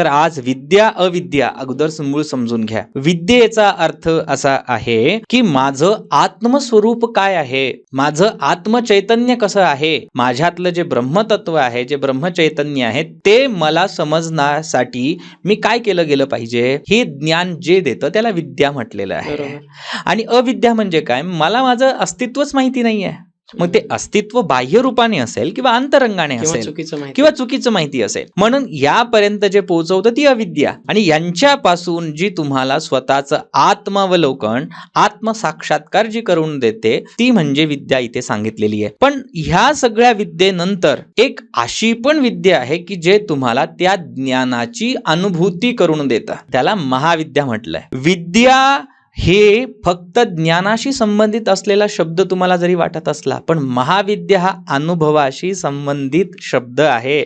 तर आज विद्या अविद्या अगोदर मूळ समजून घ्या. विद्येचा अर्थ असा आहे की माझं आत्मस्वरूप काय आहे, माझं आत्मचैतन्य कसं आहे, माझ्यातलं जे ब्रह्मतत्व आहे, जे ब्रह्मचैतन्य आहे ते मला समजण्यासाठी मी काय केलं गेलं पाहिजे, हे ज्ञान जे देतं त्याला विद्या म्हटलेलं आहे. आणि अविद्या म्हणजे काय, मला माझं अस्तित्वच माहिती नाहीये. मग ते अस्तित्व बाह्य रूपाने असेल किंवा अंतरंगाने असेल किंवा चुकीचं माहिती असेल, म्हणून यापर्यंत जे पोहोचवतं ती अविद्या. आणि यांच्यापासून जी तुम्हाला स्वतःचं आत्मावलोकन, आत्मसाक्षात्कार जी करून देते ती म्हणजे विद्या इथे सांगितलेली आहे. पण ह्या सगळ्या विद्येनंतर एक अशी पण विद्या आहे की जे तुम्हाला त्या ज्ञानाची अनुभूती करून देतं, त्याला महाविद्या म्हटलंय. विद्या हे फक्त ज्ञानाशी संबंधित असलेला शब्द तुम्हाला जरी वाटत असला, पण महाविद्या हा अनुभवाशी संबंधित शब्द आहे.